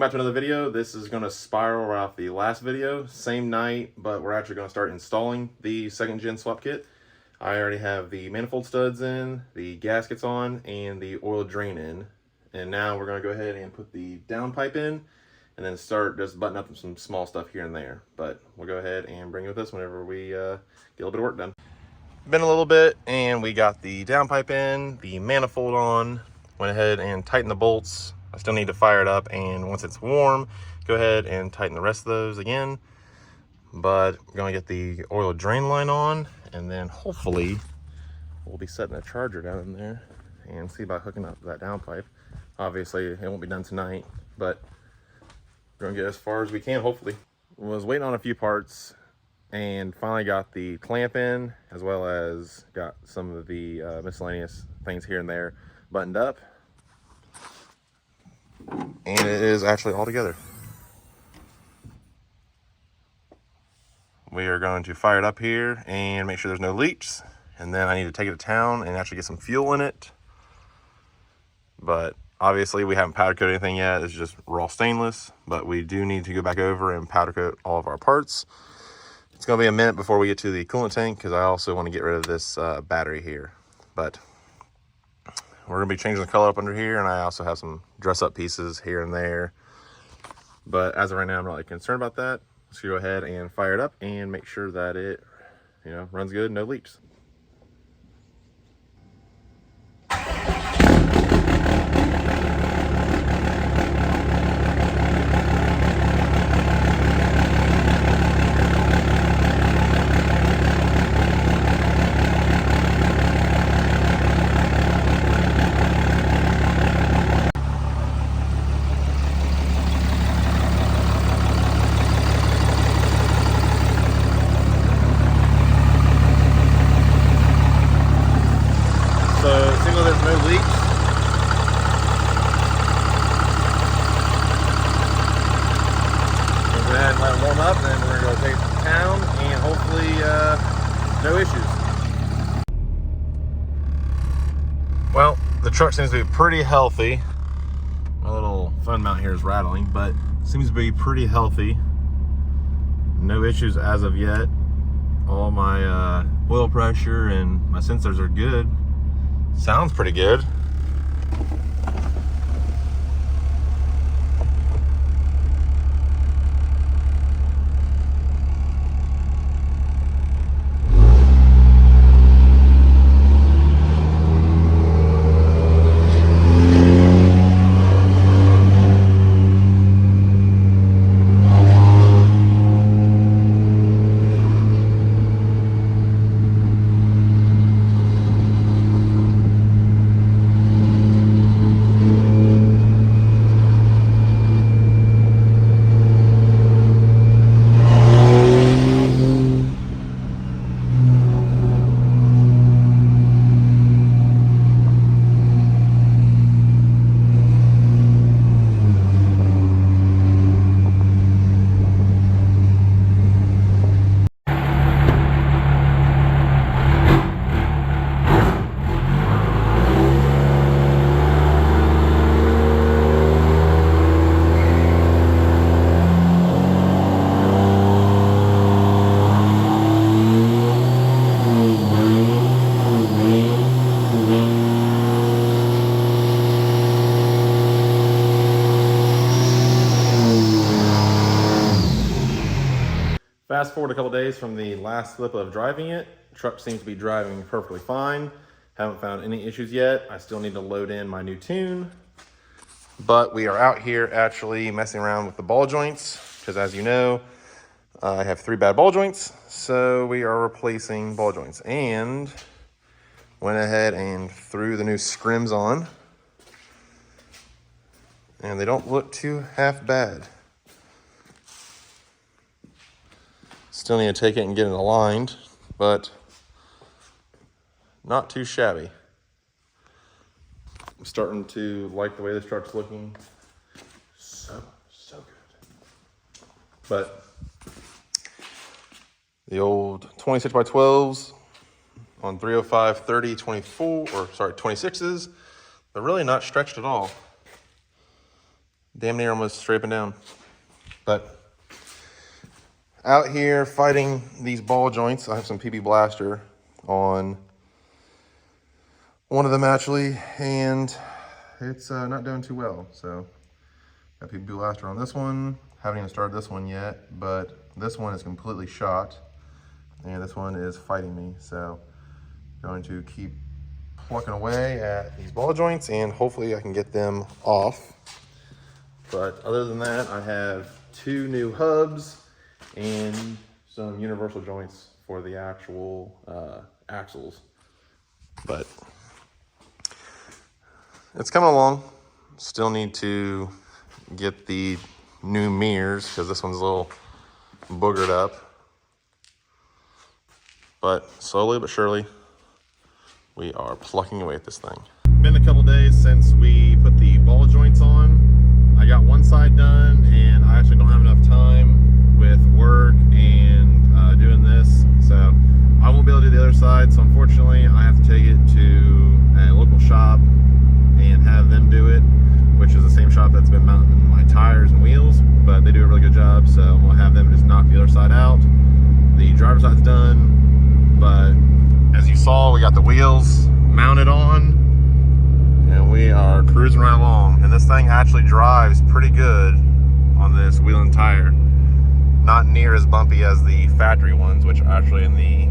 back to another video. This is going to spiral right off the last video. Same night, but we're actually going to start installing the 2nd gen swap kit. I already have the manifold studs in, the gaskets on, and the oil drain in. And now we're going to go ahead and put the downpipe in, and then start just button up some small stuff here and there. But we'll go ahead and bring you with us whenever we get a little bit of work done. Been a little bit, and we got the downpipe in, the manifold on, went ahead and tightened the bolts. I still need to fire it up, and once it's warm, go ahead and tighten the rest of those again. But we're going to get the oil drain line on, and then hopefully we'll be setting a charger down in there and see about hooking up that downpipe. Obviously, it won't be done tonight, but we're going to get as far as we can, hopefully. Was waiting on a few parts and finally got the clamp in, as well as got some of the miscellaneous things here and there buttoned up. And it is actually all together. We are going to fire it up here and make sure there's no leaks. And then I need to take it to town and actually get some fuel in it. But obviously we haven't powder coated anything yet. It's just raw stainless. But we do need to go back over and powder coat all of our parts. It's going to be a minute before we get to the coolant tank, because I also want to get rid of this battery here. But we're going to be changing the color up under here, and I also have some dress-up pieces here and there. But as of right now, I'm not really concerned about that. Let's go ahead and fire it up and make sure that it, runs good, no leaks. Up, and then we're going to take it to town, and hopefully no issues. Well, the truck seems to be pretty healthy. My little fun mount here is rattling, but seems to be pretty healthy. No issues as of yet. All my oil pressure and my sensors are good. Sounds pretty good. Fast forward a couple days from the last slip of driving it. Truck seems to be driving perfectly fine. Haven't found any issues yet. I still need to load in my new tune. But we are out here actually messing around with the ball joints, because as you know, I have 3 bad ball joints. So we are replacing ball joints, and went ahead and threw the new scrims on. And they don't look too half bad. Still need to take it and get it aligned, but not too shabby. I'm starting to like the way this truck's looking. So good. But the old 26 by 12s on 305, 30, 24, or sorry, 26s, they're really not stretched at all. damn near almost scraping down. But out here fighting these ball joints, I have some PB Blaster on one of them actually, and it's not doing too well. So got PB Blaster on this one. Haven't even started this one yet, but this one is completely shot, and this one is fighting me. So going to keep plucking away at these ball joints, and hopefully I can get them off. But other than that, I have 2 new hubs and some universal joints for the actual axles. But it's coming along. Still need to get the new mirrors because this one's a little boogered up. But slowly but surely, we are plucking away at this thing. Been a couple days since we put the ball joints on. I got one side done, and I actually don't have enough time with work and doing this, so I won't be able to do the other side. So unfortunately, I have to take it to a local shop and have them do it, which is the same shop that's been mounting my tires and wheels, but they do a really good job. So we'll have them just knock the other side out. The driver's side's done, but as you saw, we got the wheels mounted on, and we are cruising right along. And this thing actually drives pretty good on this wheel and tire. Not near as bumpy as the factory ones, which are actually in the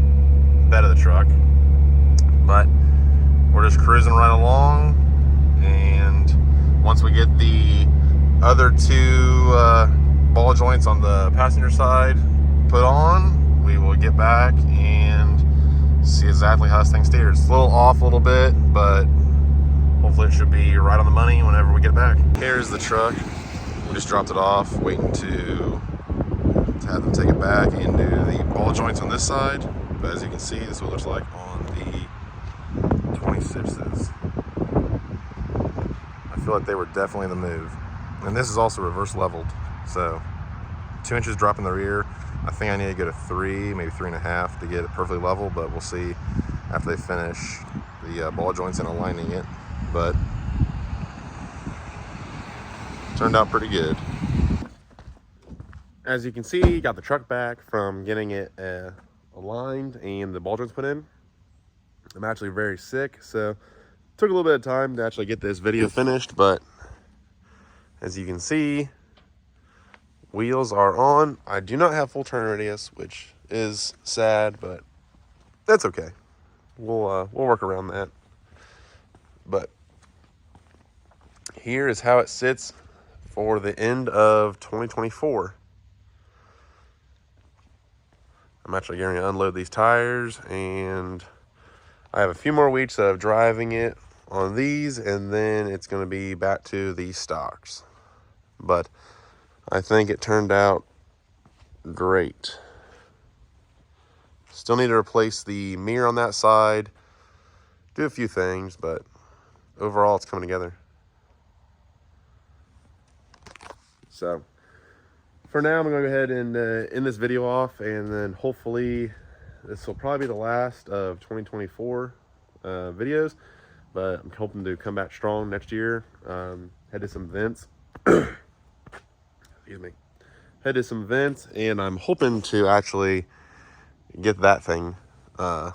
bed of the truck. But we're just cruising right along, and once we get the other 2 ball joints on the passenger side put on, we will get back and see exactly how this thing steers. It's a little off a little bit, but hopefully it should be right on the money whenever we get back. Here's the truck. We just dropped it off, waiting to have them take it back and do the ball joints on this side. But as you can see, this is what it looks like on the 26s. I feel like they were definitely the move. And this is also reverse leveled, so 2 inches drop in the rear. I think I need to go to 3, maybe 3.5 to get it perfectly level, but we'll see after they finish the ball joints and aligning it. But turned out pretty good. As you can see, got the truck back from getting it aligned and the ball joints put in. I'm actually very sick, so took a little bit of time to actually get this video finished, but as you can see, wheels are on. I do not have full turn radius, which is sad, but that's okay. We'll work around that. But here is how it sits for the end of 2024. I'm actually going to unload these tires, and I have a few more weeks of driving it on these, and then it's going to be back to the stocks. But I think it turned out great. Still need to replace the mirror on that side, do a few things, but overall it's coming together. So for now, I'm gonna go ahead and end this video off, and then hopefully this will probably be the last of 2024 videos, but I'm hoping to come back strong next year. Head to some events. Excuse me. Head to some events, and I'm hoping to actually get that thing, a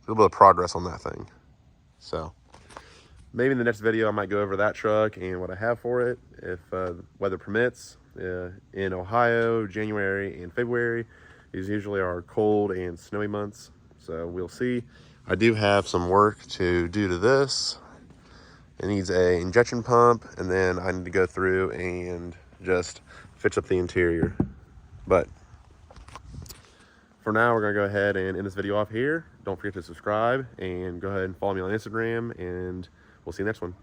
little bit of progress on that thing. So maybe in the next video I might go over that truck and what I have for it, if weather permits. In Ohio, January and February is usually our cold and snowy months, so we'll see. I do have some work to do to this. It needs a injection pump, and then I need to go through and just fix up the interior. But for now, we're gonna go ahead and end this video off here. Don't forget to subscribe and go ahead and follow me on Instagram, and we'll see you next one.